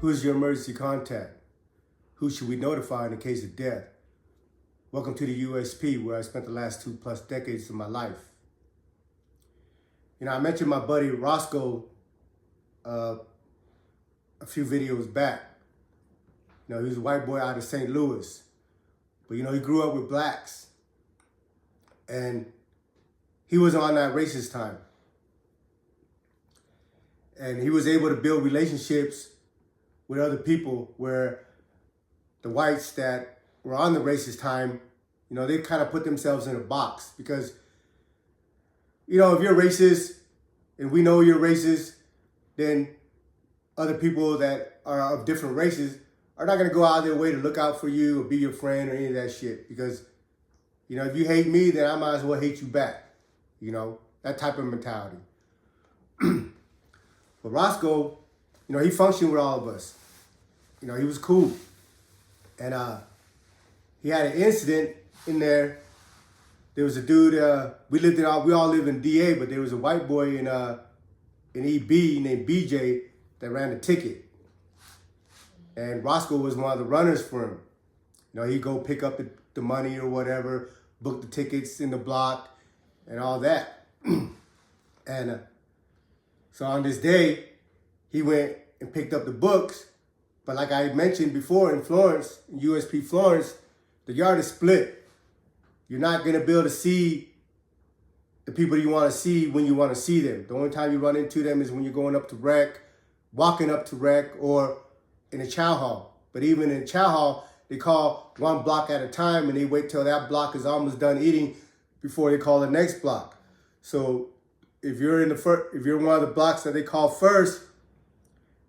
Who is your emergency contact? Who should we notify in the case of death? Welcome to the USP, where I spent the last 2+ decades of my life. I mentioned my buddy Roscoe a few videos back. He was a white boy out of St. Louis. But, he grew up with blacks. And he was on that racist time. And he was able to build relationships with other people where the whites that were on the racist time, they kind of put themselves in a box. Because, if you're racist and we know you're racist, then other people that are of different races are not going to go out of their way to look out for you or be your friend or any of that shit. Because, if you hate me, then I might as well hate you back. That type of mentality. But Roscoe, he functioned with all of us. He was cool. And he had an incident in there. There was a dude, we all live in DA, but there was a white boy in EB named BJ that ran the ticket. And Roscoe was one of the runners for him. He'd go pick up the money or whatever, book the tickets in the block and all that. And so on this day, he went and picked up the books. But like I mentioned before, in Florence, in USP Florence, the yard is split. You're not going to be able to see the people you want to see when you want to see them. The only time you run into them is when you're going up to rec, walking up to rec, or in a chow hall. But even in chow hall, they call one block at a time, and they wait till that block is almost done eating before they call the next block. So if you're if you're one of the blocks that they call first,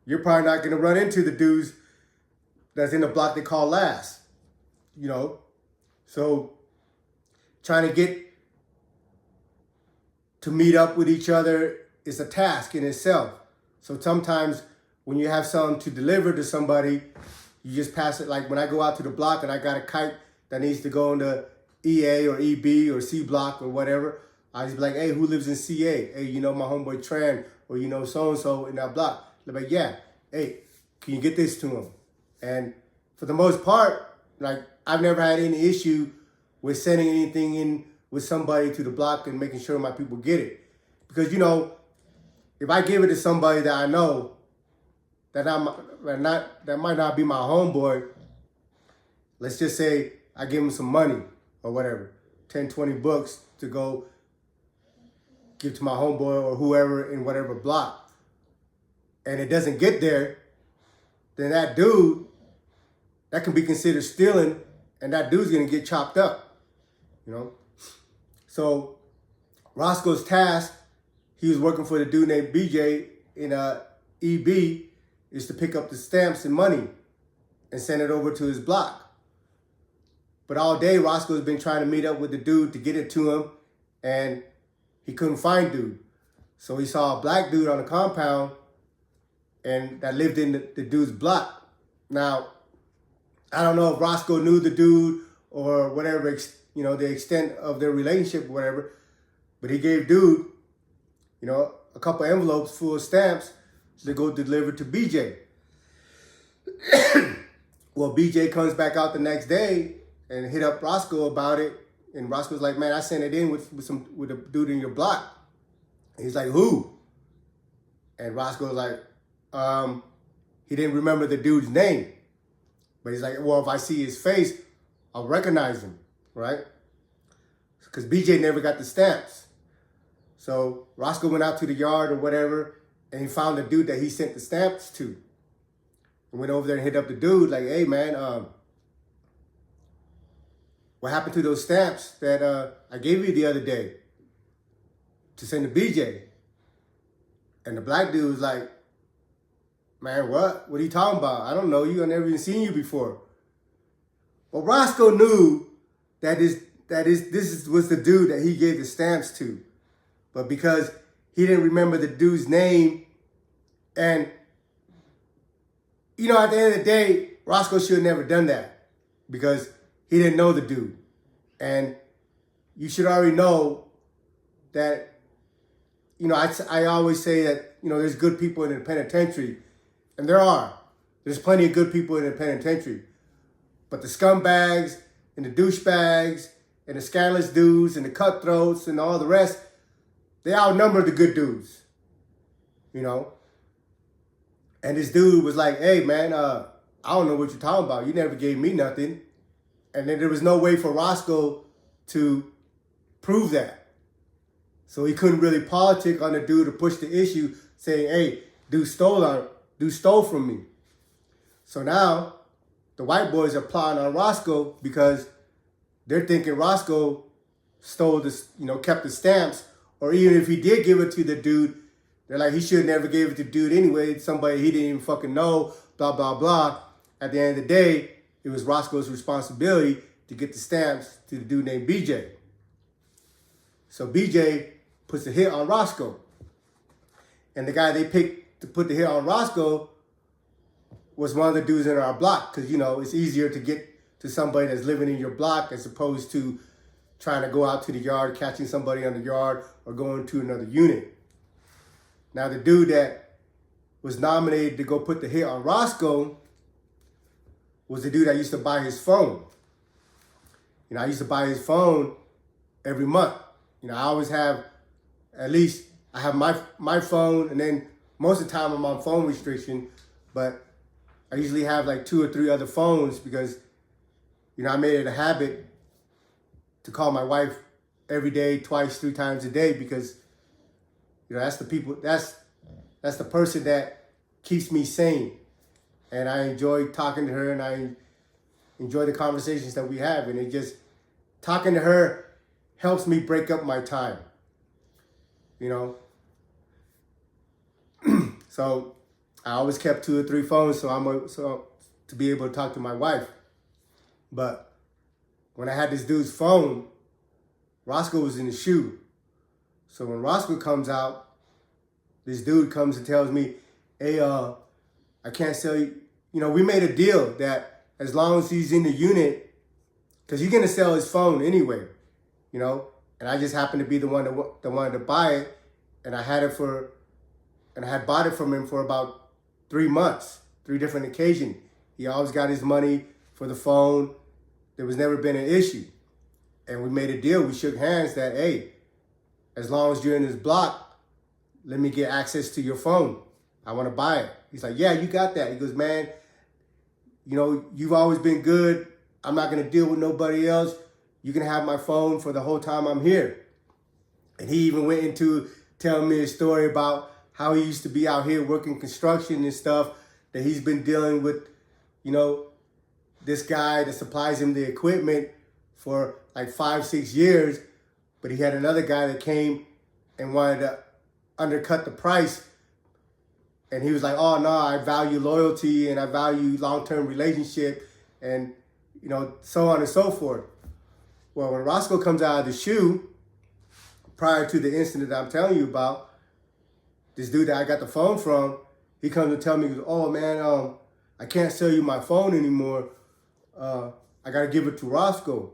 you're probably not going to run into the dudes that's in the block they call last. So trying to get to meet up with each other is a task in itself. So sometimes when you have something to deliver to somebody, you just pass it. Like when I go out to the block and I got a kite that needs to go into EA or EB or C block or whatever, I just be like, hey, who lives in CA? Hey, my homeboy Tran, or so-and-so in that block. They're like, yeah, hey, can you get this to him? And for the most part, like, I've never had any issue with sending anything in with somebody to the block and making sure my people get it. Because, if I give it to somebody that I know that might not be my homeboy, let's just say I give him some money or whatever, 10, 20 bucks to go give to my homeboy or whoever in whatever block, and it doesn't get there, then that dude, that can be considered stealing, and that dude's gonna get chopped up, So Roscoe's task, he was working for the dude named BJ in EB, is to pick up the stamps and money and send it over to his block. But all day, Roscoe's been trying to meet up with the dude to get it to him, and he couldn't find dude. So he saw a black dude on the compound and that lived in the dude's block. Now, I don't know if Roscoe knew the dude or whatever, the extent of their relationship or whatever, but he gave dude, a couple envelopes full of stamps to go deliver to BJ. Well, BJ comes back out the next day and hit up Roscoe about it. And Roscoe's like, man, I sent it in with a dude in your block. And he's like, who? And Roscoe's like, he didn't remember the dude's name. But he's like, well, if I see his face, I'll recognize him, right? Because BJ never got the stamps. So Roscoe went out to the yard or whatever, and he found the dude that he sent the stamps to. And went over there and hit up the dude like, hey, man, what happened to those stamps that I gave you the other day to send to BJ? And the black dude was like, man, what? What are you talking about? I don't know you. I've never even seen you before. Well, Roscoe knew that this was the dude that he gave the stamps to. But because he didn't remember the dude's name, and, at the end of the day, Roscoe should have never done that because he didn't know the dude. And you should already know that, I always say that, there's good people in the penitentiary, and there are. There's plenty of good people in the penitentiary. But the scumbags and the douchebags and the scandalous dudes and the cutthroats and all the rest, they outnumber the good dudes. You know? And this dude was like, hey, man, I don't know what you're talking about. You never gave me nothing. And then there was no way for Roscoe to prove that. So he couldn't really politic on the dude to push the issue, saying, hey, dude stole from me. So now the white boys are plotting on Roscoe because they're thinking Roscoe stole this, kept the stamps, or even if he did give it to the dude, they're like, he should have never gave it to the dude anyway. Somebody he didn't even fucking know, blah, blah, blah. At the end of the day, it was Roscoe's responsibility to get the stamps to the dude named BJ. So BJ puts the hit on Roscoe. And the guy they picked to put the hit on Roscoe was one of the dudes in our block. Because, it's easier to get to somebody that's living in your block as opposed to trying to go out to the yard, catching somebody on the yard, or going to another unit. Now, the dude that was nominated to go put the hit on Roscoe was the dude that used to buy his phone. I used to buy his phone every month. I always have, at least, I have my phone, and then most of the time I'm on phone restriction, but I usually have like 2 or 3 other phones because, I made it a habit to call my wife every day, twice, 3 times a day because, that's the person that keeps me sane. And I enjoy talking to her, and I enjoy the conversations that we have. And talking to her helps me break up my time, So I always kept 2 or 3 phones so to be able to talk to my wife. But when I had this dude's phone, Roscoe was in the shoe. So when Roscoe comes out, this dude comes and tells me, hey, I can't sell you. We made a deal that as long as he's in the unit, because he's going to sell his phone anyway, and I just happened to be the one that wanted to buy it, and I had bought it from him for about 3 months, 3 different occasions. He always got his money for the phone. There was never been an issue. And we made a deal. We shook hands that, hey, as long as you're in this block, let me get access to your phone. I want to buy it. He's like, yeah, you got that. He goes, man, you've always been good. I'm not going to deal with nobody else. You can have my phone for the whole time I'm here. And he even went into telling me a story about how he used to be out here working construction and stuff, that he's been dealing with, this guy that supplies him the equipment for like 5-6 years. But he had another guy that came and wanted to undercut the price. And he was like, oh, no, I value loyalty and I value long-term relationship and, so on and so forth. Well, when Roscoe comes out of the shoe, prior to the incident that I'm telling you about, this dude that I got the phone from, he comes and tells me, oh, man, I can't sell you my phone anymore. I got to give it to Roscoe.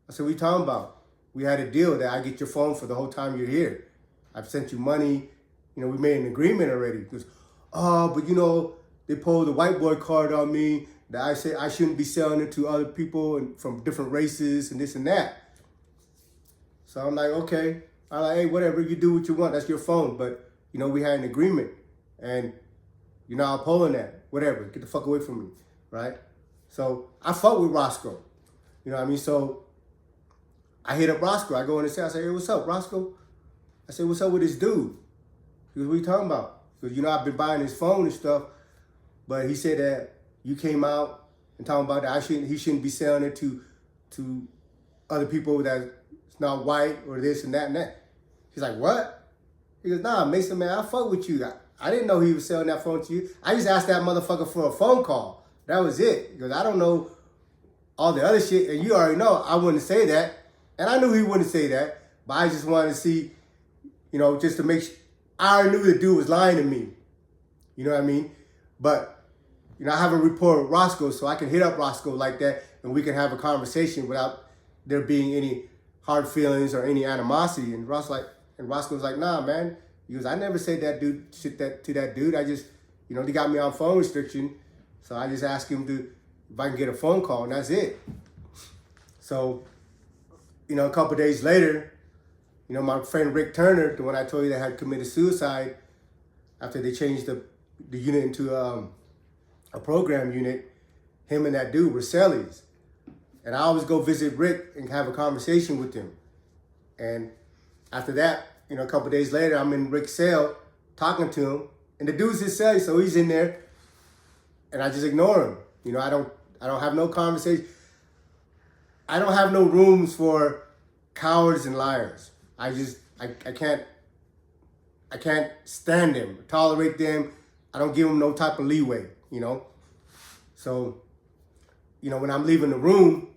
I said, what are you talking about? We had a deal that I get your phone for the whole time you're here. I've sent you money. We made an agreement already. He goes, but they pulled the white boy card on me that I said I shouldn't be selling it to other people and from different races and this and that. So I'm like, okay. I'm like, hey, whatever, you do what you want. That's your phone. But, we had an agreement and you're not upholding that. Whatever, get the fuck away from me, right? So I fought with Roscoe. You know what I mean? So I hit up Roscoe. I go in and say, hey, what's up, Roscoe? I said, what's up with this dude? He goes, what are you talking about? Because, I've been buying his phone and stuff, but he said that you came out and talking about that he shouldn't be selling it to other people that's not white or this and that and that. He's like, what? He goes, nah, Mason, man, I fuck with you. I didn't know he was selling that phone to you. I just asked that motherfucker for a phone call. That was it. Because I don't know all the other shit, and you already know I wouldn't say that. And I knew he wouldn't say that, but I just wanted to see, just to make sure. I already knew the dude was lying to me. You know what I mean? But, I have a rapport with Roscoe, so I can hit up Roscoe like that, and we can have a conversation without there being any hard feelings or any animosity. And Roscoe's like, nah, man. He goes, I never said that dude shit to that dude. I just, they got me on phone restriction. So I just asked him if I can get a phone call, and that's it. So, a couple of days later, my friend Rick Turner, the one I told you that had committed suicide after they changed the unit into a program unit, him and that dude were cellies. And I always go visit Rick and have a conversation with him. And after that, a couple of days later, I'm in Rick's cell talking to him. And the dude's his cellie, so he's in there. And I just ignore him. I don't have no conversation. I don't have no rooms for cowards and liars. I can't stand them, tolerate them. I don't give them no type of leeway, So, when I'm leaving the room,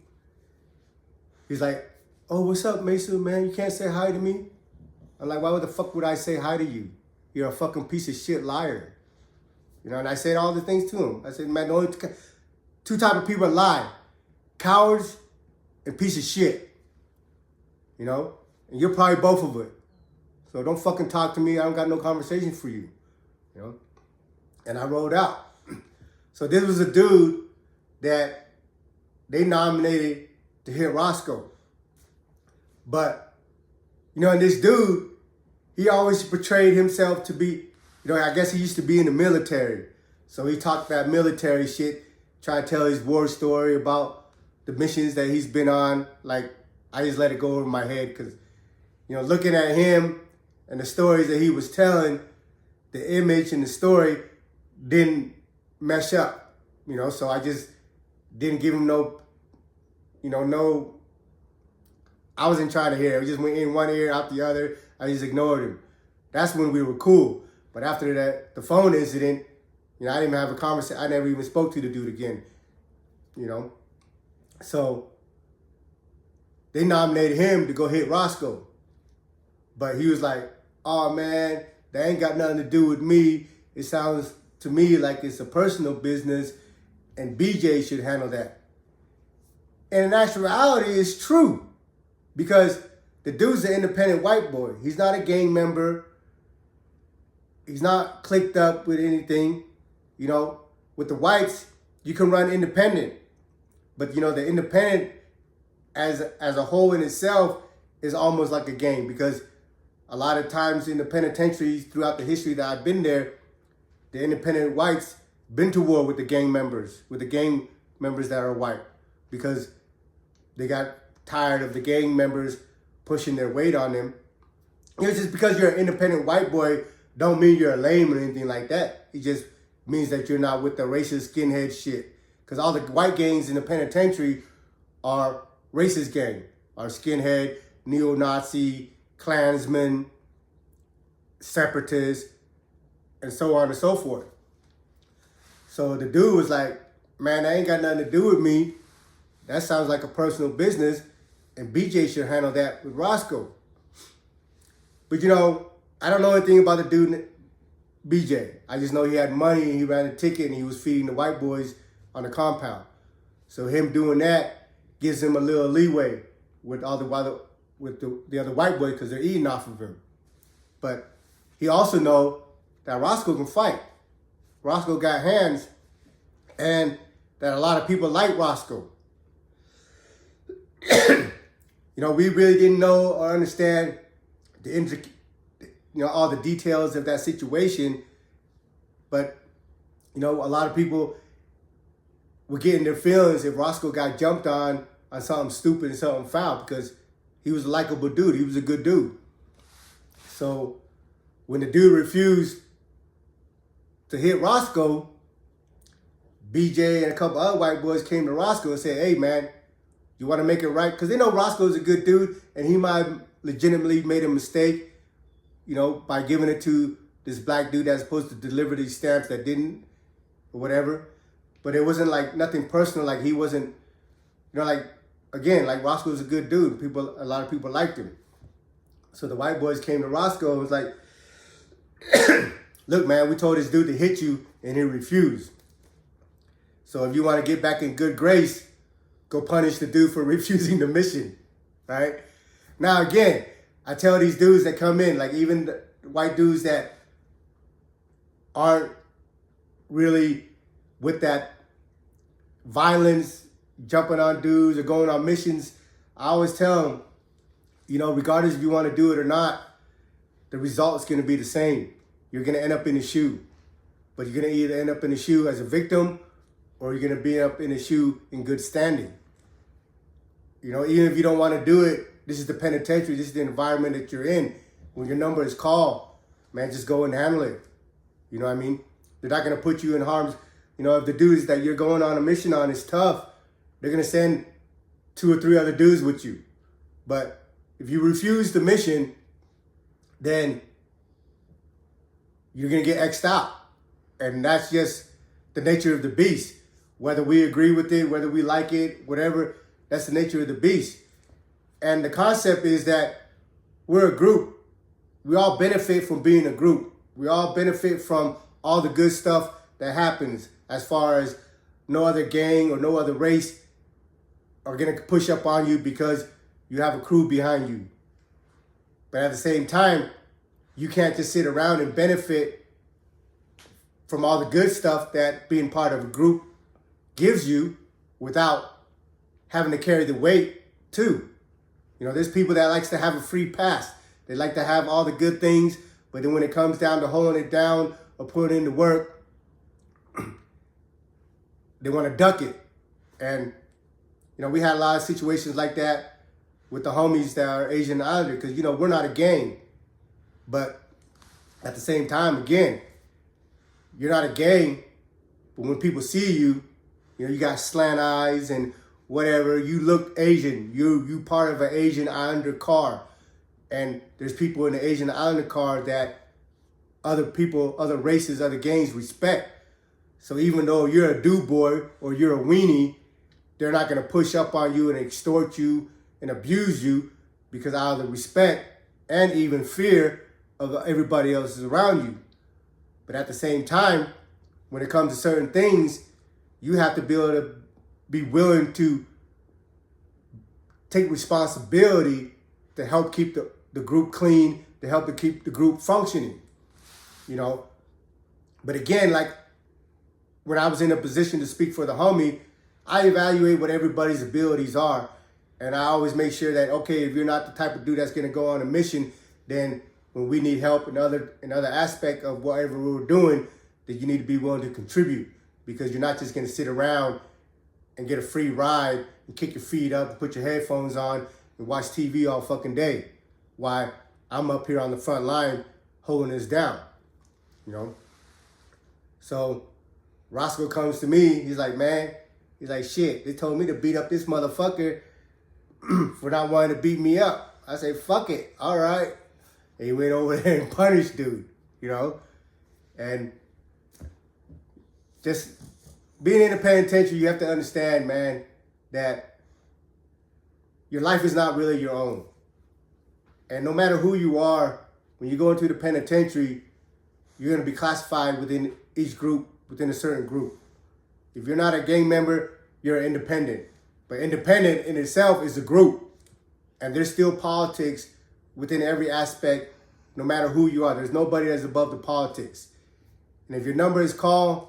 he's like, "Oh, what's up, Mesa, man? You can't say hi to me?" I'm like, "Why the fuck would I say hi to you? You're a fucking piece of shit liar." And I said all the things to him. I said, "Man, the only two type of people lie: cowards and piece of shit. And you're probably both of it. So don't fucking talk to me. I don't got no conversation for you." And I rolled out. So this was a dude that they nominated to hit Roscoe. But, and this dude, he always portrayed himself to be, I guess he used to be in the military. So he talked that military shit, trying to tell his war story about the missions that he's been on. Like, I just let it go over my head because, looking at him and the stories that he was telling, the image and the story didn't mesh up, so I just didn't give him no, I wasn't trying to hear it. It just went in one ear, out the other. I just ignored him. That's when we were cool. But after that, the phone incident, I didn't even have a conversation. I never even spoke to the dude again, So they nominated him to go hit Roscoe. But he was like, "Oh, man, that ain't got nothing to do with me. It sounds to me like it's a personal business and BJ should handle that." And in actuality, it's true. Because the dude's an independent white boy. He's not a gang member. He's not clicked up with anything. With the whites, you can run independent. But, the independent as a whole in itself is almost like a gang. Because a lot of times in the penitentiaries throughout the history that I've been there, the independent whites been to war with the gang members that are white. Because they got tired of the gang members pushing their weight on them. Just because you're an independent white boy don't mean you're a lame or anything like that. It just means that you're not with the racist skinhead shit. Because all the white gangs in the penitentiary are racist gang, are skinhead, neo-Nazi, Klansmen, separatists, and so on and so forth. So the dude was like, "Man, that ain't got nothing to do with me. That sounds like a personal business, and BJ should handle that with Roscoe." But I don't know anything about the dude, BJ. I just know he had money and he ran a ticket and he was feeding the white boys on the compound. So him doing that gives him a little leeway with all the other white boys because they're eating off of him. But he also know that Roscoe can fight. Roscoe got hands, and that a lot of people like Roscoe. We really didn't know or understand all the details of that situation. But, a lot of people were getting their feelings if Roscoe got jumped on something stupid and something foul because he was a likable dude. He was a good dude. So when the dude refused to hit Roscoe, BJ and a couple other white boys came to Roscoe and said, "Hey, man, you want to make it right?" Because they know Roscoe's a good dude and he might have legitimately made a mistake, by giving it to this black dude that's supposed to deliver these stamps that didn't or whatever. But it wasn't like nothing personal. Like he wasn't, like Roscoe's a good dude. A lot of people liked him. So the white boys came to Roscoe and was like, "Look, man, we told this dude to hit you and he refused. So if you want to get back in good grace, go punish the dude for refusing the mission," right? Now, again, I tell these dudes that come in, like even the white dudes that aren't really with that violence, jumping on dudes or going on missions, I always tell them, you know, regardless if you want to do it or not, the result's going to be the same. You're going to end up in the shoe. But you're going to either end up in the shoe as a victim or you're going to be up in the shoe in good standing. You know, even if you don't want to do it, this is the penitentiary, this is the environment that you're in. When your number is called, man, just go and handle it. You know what I mean? They're not going to put you in harm's. You know, if the dudes that you're going on a mission on is tough, they're going to send 2 or 3 other dudes with you. But if you refuse the mission, then you're going to get X'd out. And that's just the nature of the beast. Whether we agree with it, whether we like it, whatever, that's the nature of the beast. And the concept is that we're a group. We all benefit from being a group. We all benefit from all the good stuff that happens, as far as no other gang or no other race are going to push up on you because you have a crew behind you. But at the same time, you can't just sit around and benefit from all the good stuff that being part of a group gives you without having to carry the weight too. You know, there's people that likes to have a free pass. They like to have all the good things, but then when it comes down to holding it down or putting in the work, they want to duck it. And, you know, we had a lot of situations like that with the homies that are Asian Islander, because, you know, we're not a gang. But at the same time, again, you're not a gang, but when people see you, you know, you got slant eyes and whatever, you look Asian, you part of an Asian Islander car. And there's people in the Asian Islander car that other people, other races, other gangs respect. So even though you're a dude boy or you're a weenie, they're not going to push up on you and extort you and abuse you, because out of the respect and even fear of everybody else around you. But at the same time, when it comes to certain things, you have to be able to be willing to take responsibility to help keep the group clean, to help to keep the group functioning, you know. But again, like when I was in a position to speak for the homie, I evaluate what everybody's abilities are. And I always make sure that, okay, if you're not the type of dude that's going to go on a mission, then when we need help in other aspect of whatever we're doing, that you need to be willing to contribute, because you're not just going to sit around and get a free ride and kick your feet up and put your headphones on and watch TV all fucking day while I'm up here on the front line holding this down, you know? So Roscoe comes to me, he's like, man, he's like, shit, they told me to beat up this motherfucker for not wanting to beat me up. I say, fuck it, all right. And he went over there and punished dude, you know? And just being in the penitentiary, you have to understand, man, that your life is not really your own. And no matter who you are, when you go into the penitentiary, you're going to be classified within each group, within a certain group. If you're not a gang member, you're independent. But independent in itself is a group. And there's still politics within every aspect, no matter who you are. There's nobody that's above the politics. And if your number is called,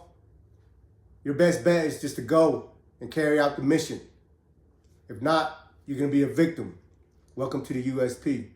your best bet is just to go and carry out the mission. If not, you're going to be a victim. Welcome to the USP.